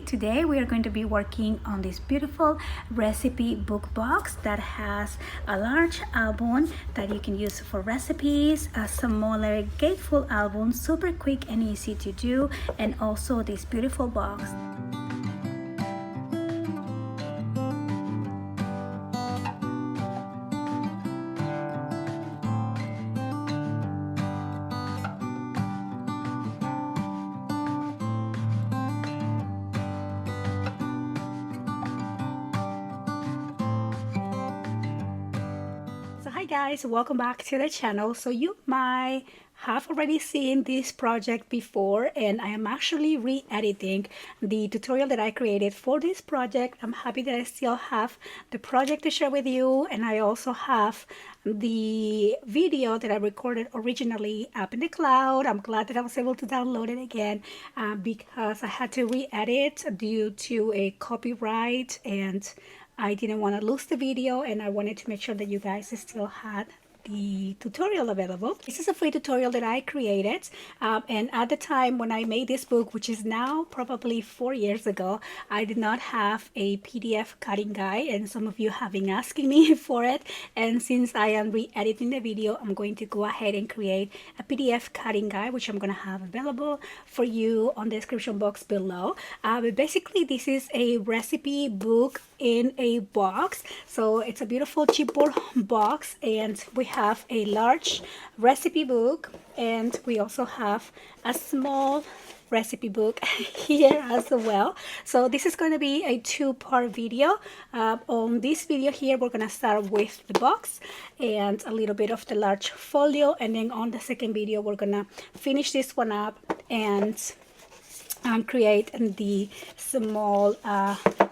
Today we are going to be working on this beautiful recipe book box that has a large album that you can use for recipes, a smaller gatefold album, super quick and easy to do, and also this beautiful box. Hi guys, welcome back to the channel. So you might have already seen this project before, and I am actually re-editing the tutorial that I created for this project. I'm happy that I still have the project to share with you, and I also have the video that I recorded originally up in the cloud. I'm glad that I was able to download it again because I had to re-edit due to a copyright, and I didn't want to lose the video, and I wanted to make sure that you guys still had the tutorial available. This is a free tutorial that I created, and at the time when I made this book, which is now probably 4 years ago, I did not have a PDF cutting guide, and some of you have been asking me for it. And since I am re-editing the video, I'm going to go ahead and create a PDF cutting guide, which I'm going to have available for you on the description box below. But basically, this is a recipe book in a box. So it's a beautiful chipboard box, and we have a large recipe book, and we also have a small recipe book here as well. So this is going to be a two-part video. On this video here, we're going to start with the box and a little bit of the large folio, and then on the second video we're going to finish this one up and create the small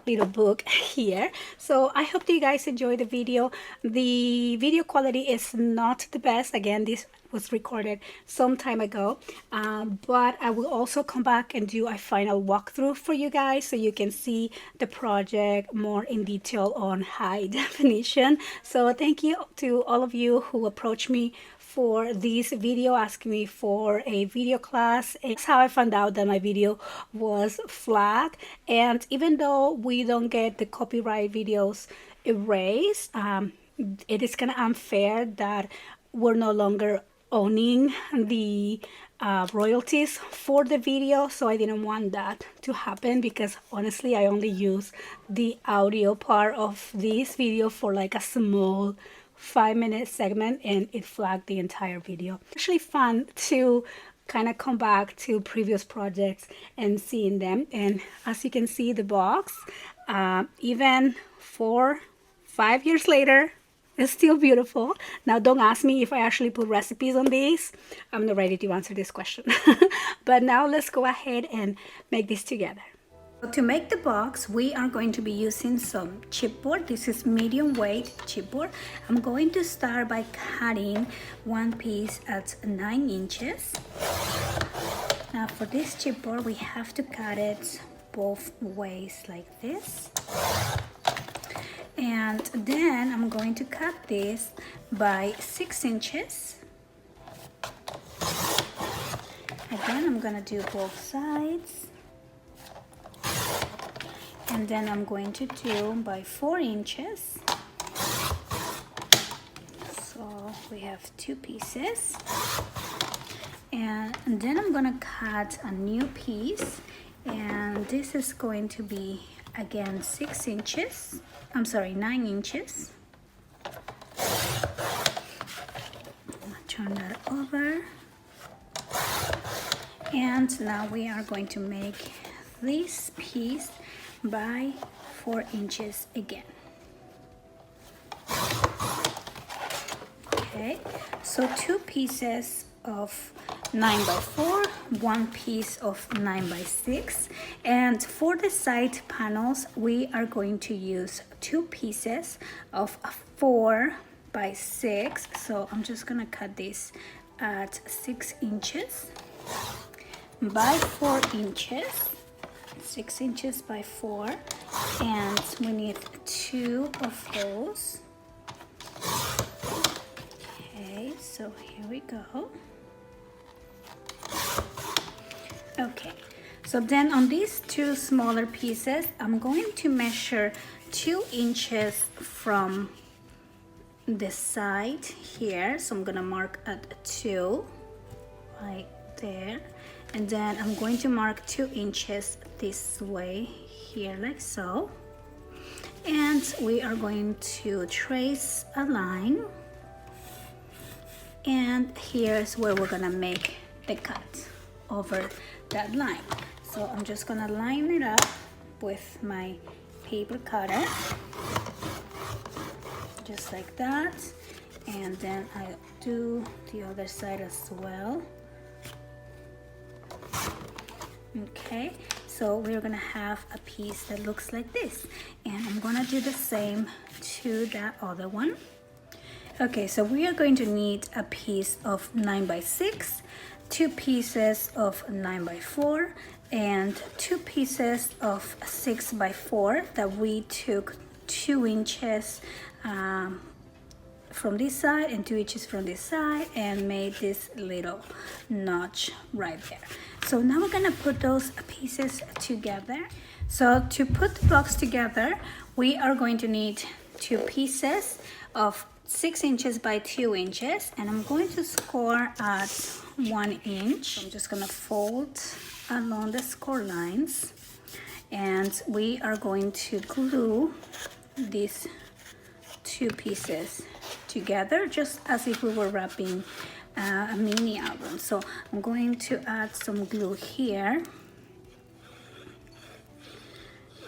little book here. So I hope that you guys enjoy the video. The video quality is not the best. Again, this was recorded some time ago, but I will also come back and do a final walkthrough for you guys so you can see the project more in detail on high definition. So thank you to all of you who approached me for this video, asking me for a video class. It's how I found out that my video was flagged, and even though we don't get the copyright videos erased, it is kind of unfair that we're no longer owning the royalties for the video. So I didn't want that to happen, because honestly I only use the audio part of this video for like a small 5-minute segment, and it flagged the entire video. Actually fun to kind of come back to previous projects and seeing them. And as you can see, the box, even 4-5 years later, is still beautiful. Now don't ask me if I actually put recipes on these. I'm not ready to answer this question. But now let's go ahead and make this together. To make the box, we are going to be using some chipboard. This is medium weight chipboard. I'm going to start by cutting one piece at 9 inches. Now for this chipboard, we have to cut it both ways like this. And then I'm going to cut this by 6 inches. Again, I'm gonna do both sides. And then I'm going to do by 4 inches. So we have 2 pieces. And then I'm gonna cut a new piece, and this is going to be again 6 inches. I'm sorry, 9 inches. Turn that over. And now we are going to make this piece by 4 inches again. Okay, so 2 pieces of 9 by 4, 1 piece of 9 by 6, and for the side panels we are going to use 2 pieces of 4 by 6. So I'm just gonna cut this at 6 inches by 4 inches. 6 inches by 4, and we need 2 of those. Okay, so here we go. Okay, So then on these two smaller pieces, I'm going to measure 2 inches from the side here. So I'm gonna mark at 2, right there. And then I'm going to mark 2 inches this way here, like so. And we are going to trace a line. And here's where we're gonna make the cut over that line. So I'm just gonna line it up with my paper cutter, just like that. And then I'll do the other side as well. Okay, so we're gonna have a piece that looks like this. And I'm gonna do the same to that other one. Okay, so we are going to need a piece of 9x6, 2 pieces of 9x4, and 2 pieces of 6x4 that we took 2 inches from this side and 2 inches from this side and made this little notch right there. So now we're gonna put those pieces together. So to put the box together, we are going to need 2 pieces of 6 inches by 2 inches, and I'm going to score at 1 inch. I'm just gonna fold along the score lines, and we are going to glue these 2 pieces together just as if we were wrapping a mini album. So I'm going to add some glue here.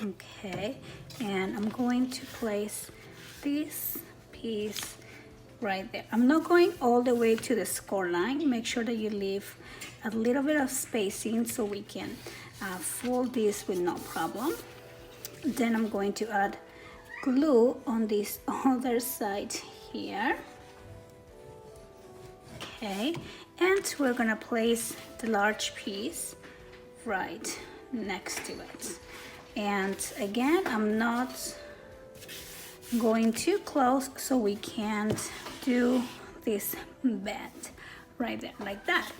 Okay, and I'm going to place this piece right there. I'm not going all the way to the score line. Make sure that you leave a little bit of spacing so we can fold this with no problem. Then I'm going to add glue on this other side here. Okay, and we're gonna place the large piece right next to it. And again, I'm not going too close so we can't do this bend right there like that.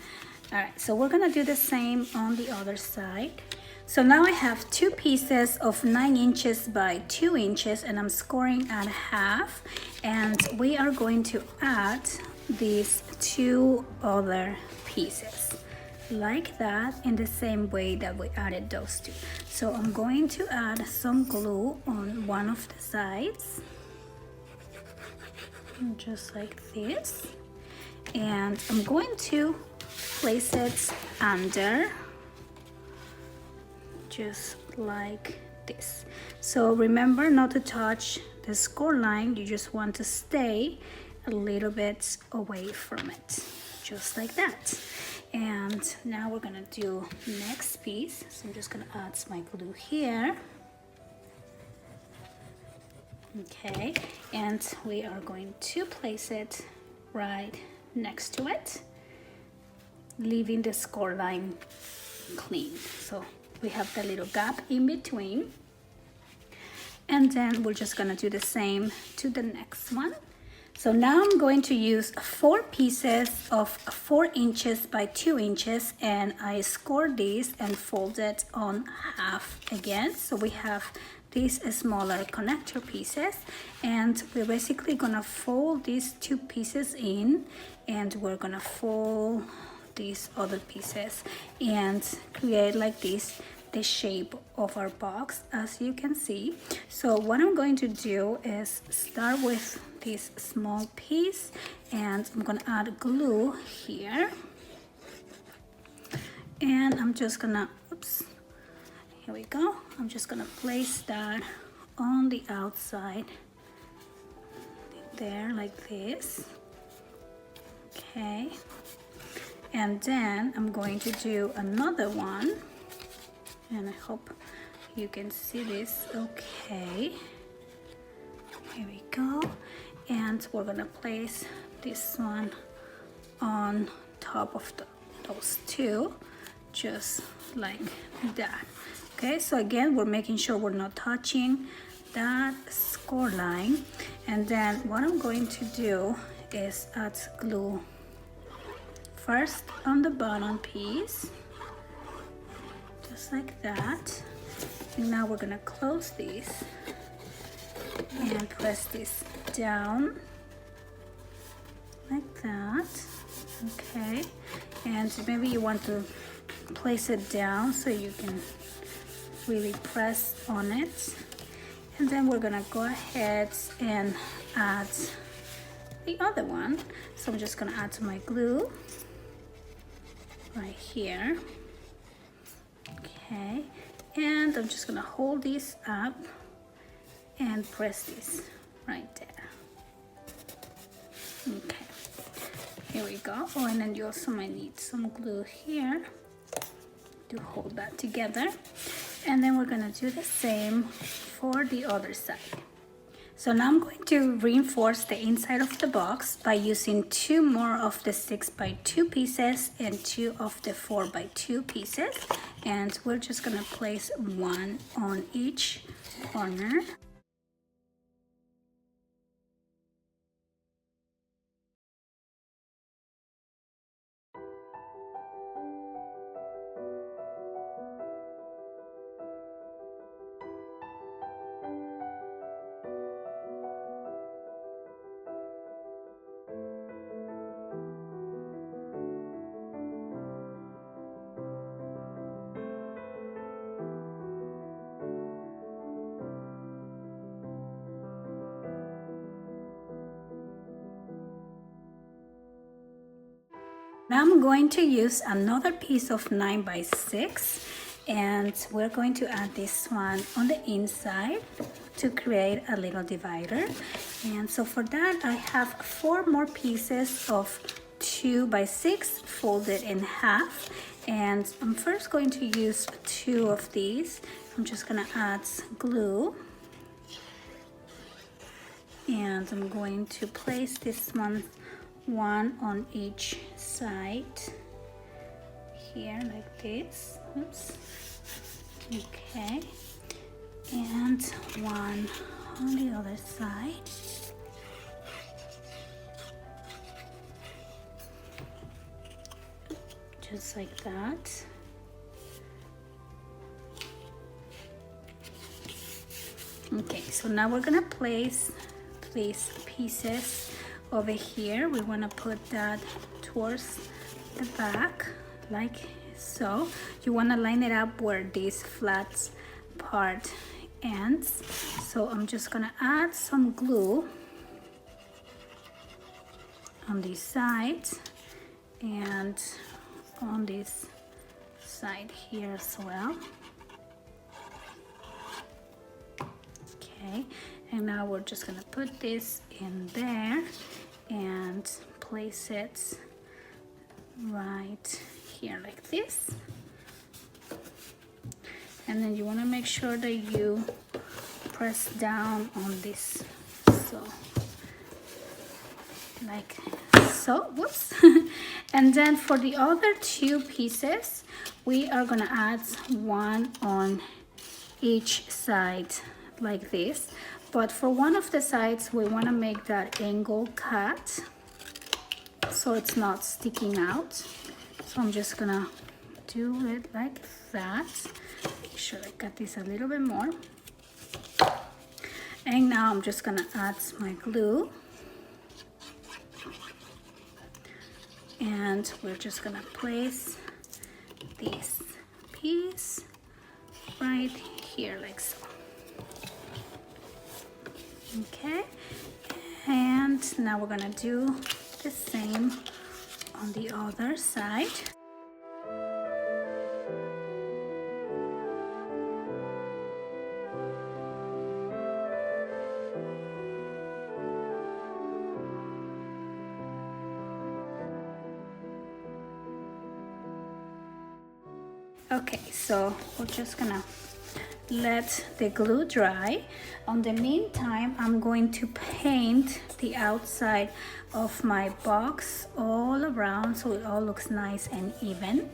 All right, so we're gonna do the same on the other side. So now I have 2 pieces of 9 inches by 2 inches, and I'm scoring at half, and we are going to add these 2 other pieces like that in the same way that we added those 2. So I'm going to add some glue on one of the sides, just like this, and I'm going to place it under, just like this. So remember not to touch the score line, you just want to stay a little bit away from it, just like that. And now we're gonna do next piece. So I'm just gonna add my glue here. Okay, and we are going to place it right next to it, leaving the score line clean. So we have the little gap in between. And then we're just gonna do the same to the next one. So now I'm going to use 4 pieces of 4 inches by 2 inches, and I scored these and folded on half again. So we have these smaller connector pieces, and we're basically gonna fold these 2 pieces in, and we're gonna fold these other pieces and create like this the shape of our box, as you can see. So what I'm going to do is start with this small piece, and I'm gonna add glue here, and I'm just gonna, oops, here we go. I'm just gonna place that on the outside there like this. Okay, and then I'm going to do another one, and I hope you can see this okay. Here we go, and we're gonna place this one on top of those 2, just like that. Okay, so again, we're making sure we're not touching that score line. And then what I'm going to do is add glue first on the bottom piece, just like that. And now we're gonna close this and press this down like that. Okay, and maybe you want to place it down so you can really press on it. And then we're gonna go ahead and add the other one. So I'm just gonna add to my glue right here. Okay, and I'm just gonna hold this up and press this right there. Okay, here we go. Oh, and then you also might need some glue here to hold that together. And then we're gonna do the same for the other side. So now I'm going to reinforce the inside of the box by using 2 more of the 6x2 pieces and 2 of the 4x2 pieces. And we're just gonna place one on each corner. Now I'm going to use another piece of 9x6 and we're going to add this one on the inside to create a little divider. And so for that I have 4 more pieces of 2x6 folded in half, and I'm first going to use 2 of these. I'm just gonna add glue and I'm going to place this one on each side here like this. Oops. Okay, and one on the other side. Just like that. Okay, so now we're gonna place these pieces over here. We want to put that towards the back like so. You want to line it up where this flat part ends. So I'm just gonna add some glue on this side and on this side here as well. Okay, and now we're just gonna put this in there and place it right here like this. And then you want to make sure that you press down on this, so like so. Whoops. And then for the other 2 pieces we are gonna add one on each side like this, but for one of the sides we want to make that angle cut so it's not sticking out. So I'm just gonna do it like that. Make sure I cut this a little bit more. And now I'm just gonna add my glue and we're just gonna place this piece right here like so. Okay, and now we're gonna do the same on the other side. Okay, so we're just gonna let the glue dry. On the meantime, I'm going to paint the outside of my box all around so it all looks nice and even.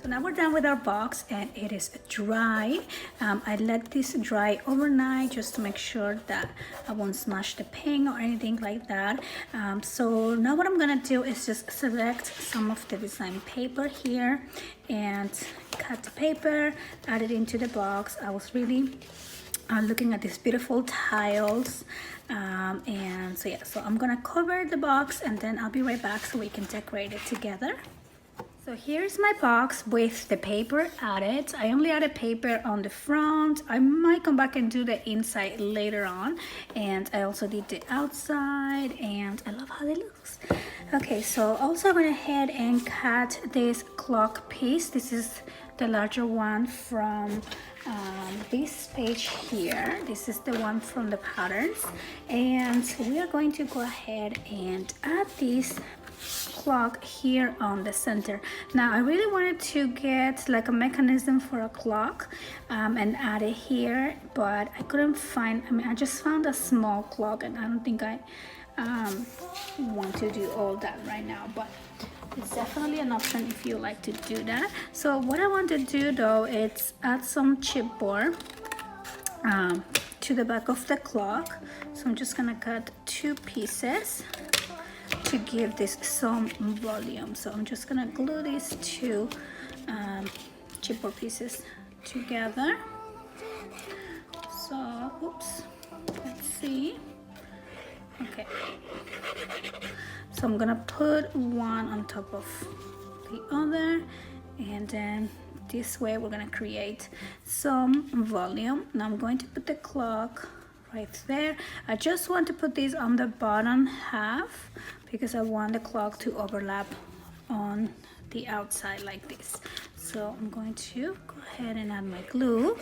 So now we're done with our box and it is dry. I let this dry overnight just to make sure that I won't smash the paint or anything like that. So now what I'm gonna do is just select some of the design paper here and cut the paper, add it into the box. I was really looking at these beautiful tiles, and so yeah, so I'm gonna cover the box and then I'll be right back so we can decorate it together. So here's my box with the paper added. I only added paper on the front. I might come back and do the inside later on. And I also did the outside and I love how it looks. Okay, so also I went ahead and cut this clock piece. This is the larger one from this page here. This is the one from the patterns. And we are going to go ahead and add this clock here on the center. Now I really wanted to get like a mechanism for a clock and add it here, but I couldn't find, I just found a small clock and I don't think I want to do all that right now, but it's definitely an option if you like to do that. So what I want to do though is add some chipboard to the back of the clock. So I'm just gonna cut 2 pieces to give this some volume. So I'm just gonna glue these 2 chipboard pieces together. So oops, let's see. Okay, so I'm gonna put one on top of the other, and then this way we're gonna create some volume. Now I'm going to put the clock right there. I just want to put this on the bottom half because I want the clock to overlap on the outside like this. So I'm going to go ahead and add my glue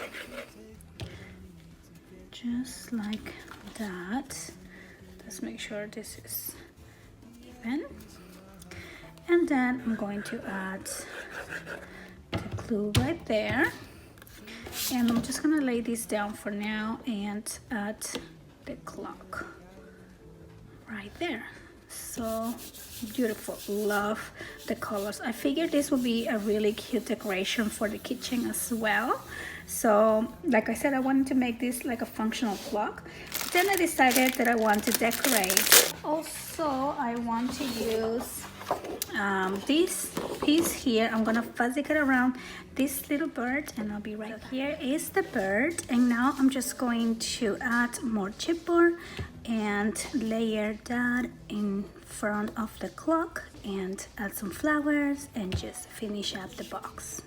just like that. Let's make sure this is even. And then I'm going to add the glue right there. And I'm just gonna lay this down for now and add the clock right there. So beautiful, love the colors. I figured this would be a really cute decoration for the kitchen as well. So like I said, I wanted to make this like a functional clock. But then I decided that I want to decorate. Also, I want to use this piece here. I'm gonna fuzzy cut around this little bird and I'll be right back. Here is the bird, and now I'm just going to add more chipboard and layer that in front of the clock and add some flowers and just finish up the box.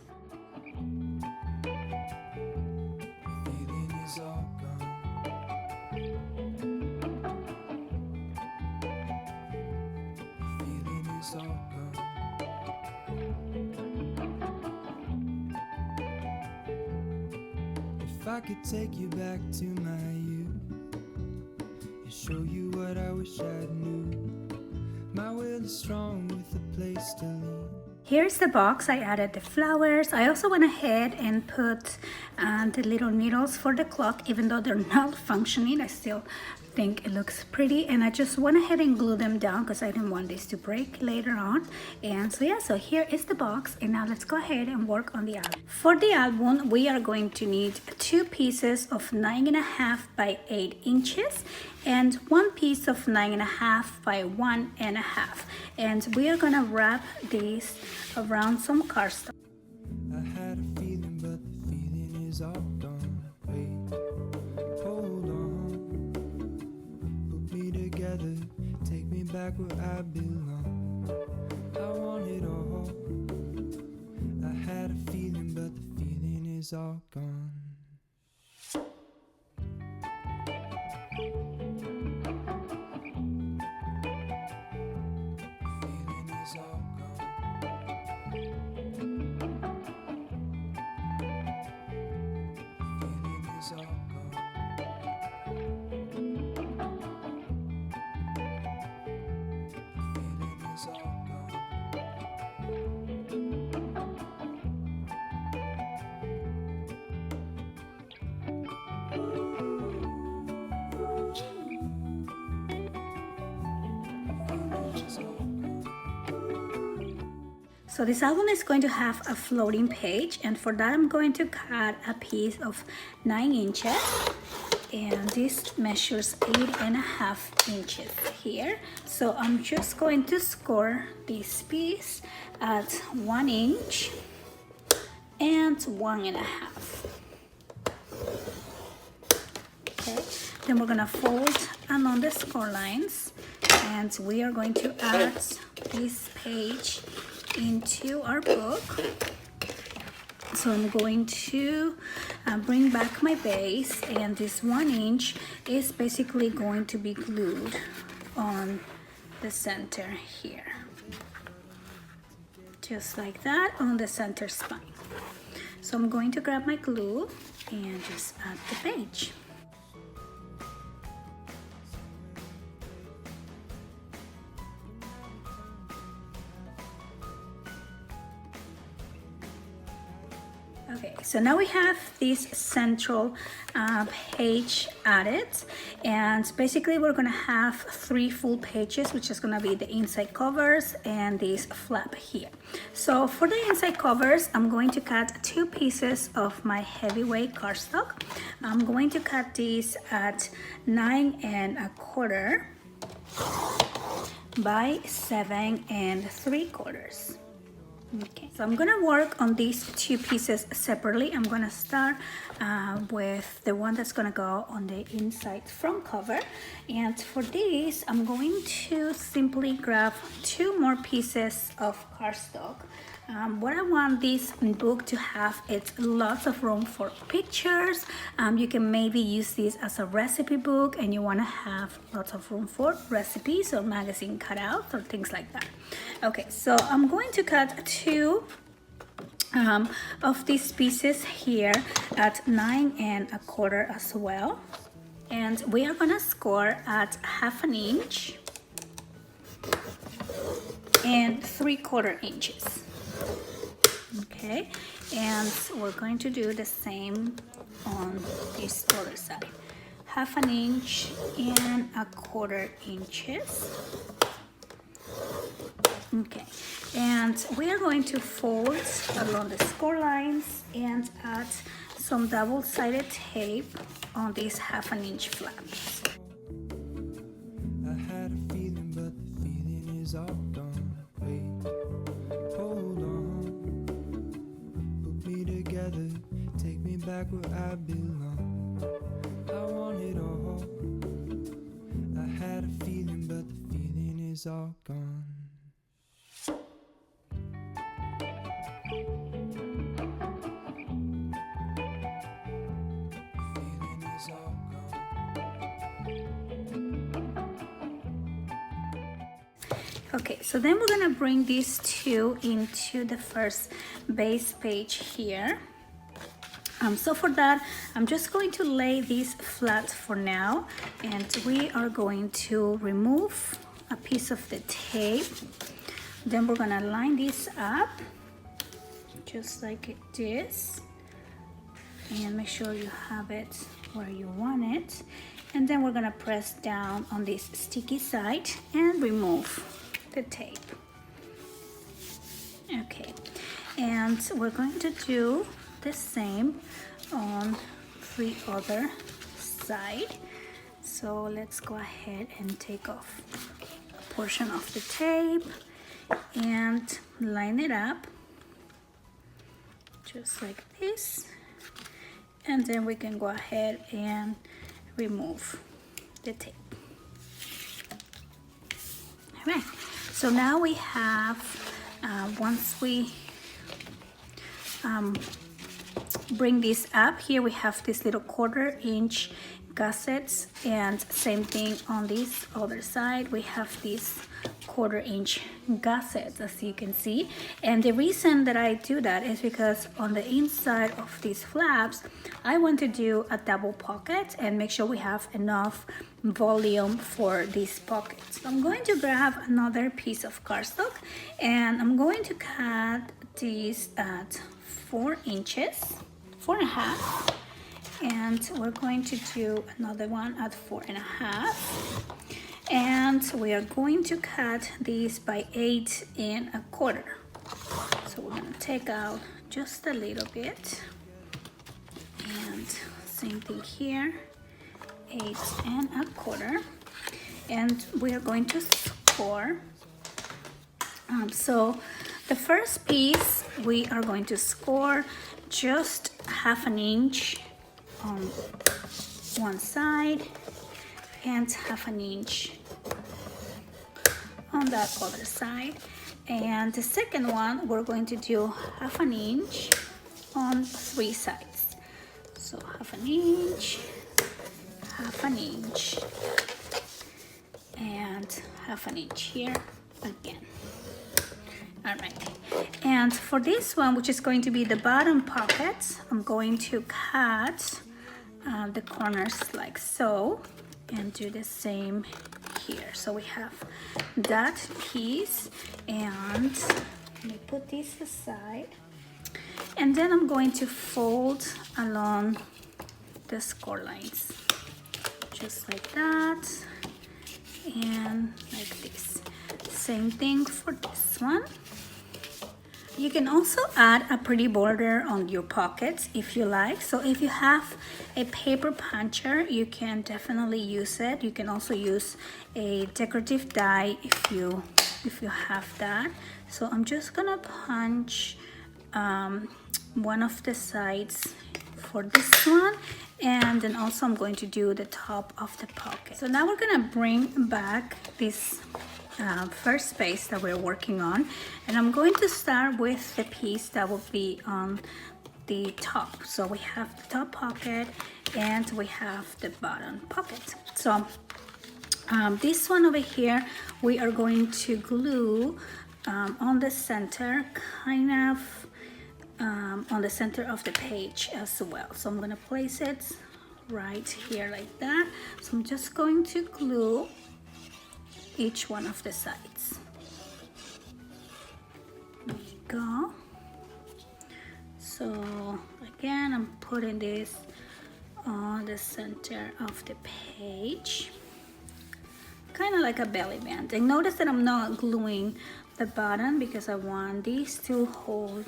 If I could take you back to my youth and show you what I wish I knew, my will is strong with a place to lean. Here's the box. I added the flowers. I also went ahead and put the little needles for the clock. Even though they're not functioning, I still think it looks pretty, and I just went ahead and glued them down because I didn't want this to break later on. And so yeah, so here is the box, and now let's go ahead and work on the album. For the album, we are going to need 2 pieces of 9.5 by 8 inches and 1 piece of 9.5 by 1.5, and we are gonna wrap these around some cardstock. I had a feeling, but the feeling is all gone. Wait, hold on, put me together, take me back where I belong. I want it all. I had a feeling, but the feeling is all gone. So this album is going to have a floating page, and for that I'm going to cut a piece of 9 inches, and this measures 8.5 inches here. So I'm just going to score this piece at 1 inch and 1.5. Okay, then we're gonna fold along the score lines, and we are going to add this page into our book. So I'm going to bring back my base, and this 1 inch is basically going to be glued on the center here, just like that, on the center spine. So I'm going to grab my glue and just add the page. Okay, so now we have this central page added, and basically we're gonna have 3 full pages, which is gonna be the inside covers and this flap here. So for the inside covers, I'm going to cut 2 pieces of my heavyweight cardstock. I'm going to cut these at 9.25 by 7.75. Okay, so I'm gonna work on these 2 pieces separately. I'm gonna start with the one that's gonna go on the inside front cover, and for this I'm going to simply grab 2 more pieces of cardstock. What I want this book to have is lots of room for pictures. You can maybe use this as a recipe book, and you want to have lots of room for recipes or magazine cutouts or things like that. Okay, so I'm going to cut 2 of these pieces here at 9.25 as well, and we are gonna score at 1/2 inch and 3/4 inches. Okay, and we're going to do the same on this other side, 1/2 inch and 1/4 inches. Okay, and we are going to fold along the score lines and add some double-sided tape on these 1/2 inch flaps. I had a feeling, but the feeling is all gone. Wait, hold on, put me together, take me back where I belong. I want it all. I had a feeling, but the feeling is all gone. Okay, so then we're gonna bring these 2 into the first base page here. So for that, I'm just going to lay these flat for now, and we are going to remove a piece of the tape. Then we're gonna line this up just like this, and make sure you have it where you want it. And then we're gonna press down on this sticky side and remove the tape. Okay, and we're going to do the same on the other side. So let's go ahead and take off a portion of the tape and line it up just like this, and then we can go ahead and remove the tape. All right, so now we have, once we bring this up, here we have this little 1/4 inch gussets, and same thing on this other side, we have these 1/4 inch gussets, as you can see. And the reason that I do that is because on the inside of these flaps, I want to do a double pocket and make sure we have enough volume for these pockets. So I'm going to grab another piece of cardstock, and I'm going to cut these at 4 inches, 4.5, and we're going to do another one at 4.5, and we are going to cut these by 8.25. take out just a little bit, and same thing here, 8 1/4, and we are going to score. So the first piece we are going to score just 1/2 inch on one side and 1/2 inch on that other side, and the second one we're going to do 1/2 inch on 3 sides. So 1/2 inch, 1/2 inch, and 1/2 inch here again. All right, and for this one, which is going to be the bottom pocket, I'm going to cut the corners like so and do the same here. So we have that piece, and let me put this aside, and then I'm going to fold along the score lines just like that and like this. Same thing for this one. You can also add a pretty border on your pockets if you like. So if you have a paper puncher, you can definitely use it. You can also use a decorative die if you have that. So I'm just gonna punch one of the sides for this one, and then also I'm going to do the top of the pocket. So now we're gonna bring back this first space that we're working on, and I'm going to start with the piece that will be on the top. So we have the top pocket and we have the bottom pocket. So this one over here we are going to glue on the center, kind of on the center of the page as well. So I'm going to place it right here like that. So I'm just going to glue each one of the sides. There you go. So again, I'm putting this on the center of the page, kind of like a belly band. And notice that I'm not gluing the bottom because I want these to hold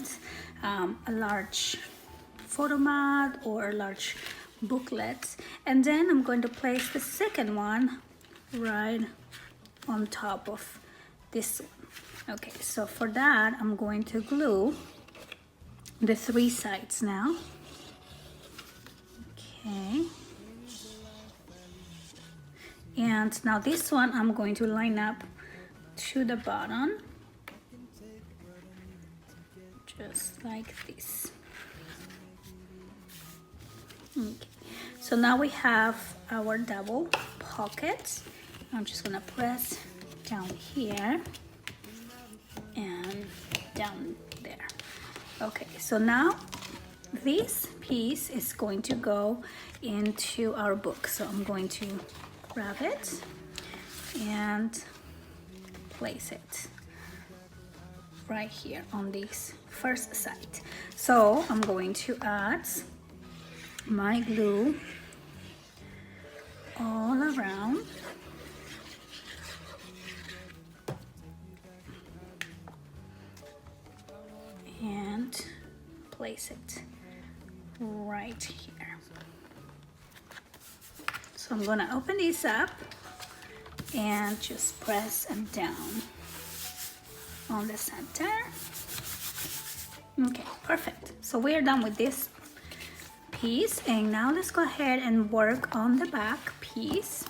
a large photo mat or a large booklet. And then I'm going to place the second one right on top of this one. Okay, so for that I'm going to glue the 3 sides now. Okay, and now this one I'm going to line up to the bottom just like this. Okay, so now we have our double pocket. I'm just gonna press down here and down there. Okay, so now this piece is going to go into our book. So I'm going to grab it and place it right here on this first side. So I'm going to add my glue all around. And place it right here. So I'm gonna open this up and just press them down on the center. Okay, perfect. So we're done with this piece, and now let's go ahead and work on the back piece.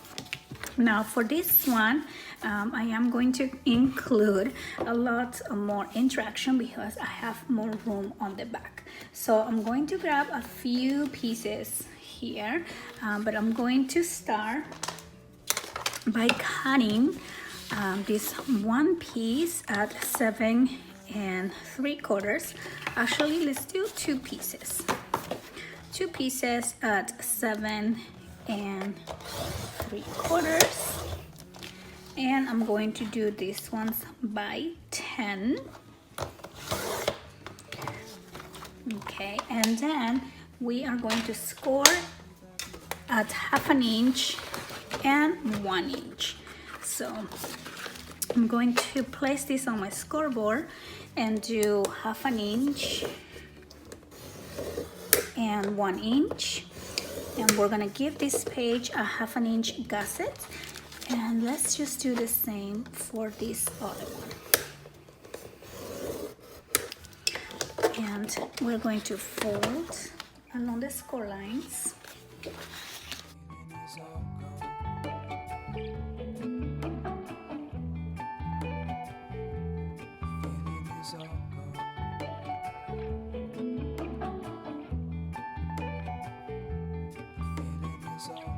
Now for this one, I am going to include a lot more interaction because I have more room on the back. So I'm going to grab a few pieces here, but I'm going to start by cutting this one piece at 7 3/4. Actually, let's do 2 pieces. 2 pieces at 7 3/4, and I'm going to do these ones by 10. Okay, and then we are going to score at 1/2 inch and 1 inch. So I'm going to place this on my scoreboard and do 1/2 inch and 1 inch, and we're gonna give this page a 1/2 inch gusset, and let's just do the same for this other one. And we're going to fold along the score lines. Feeling is all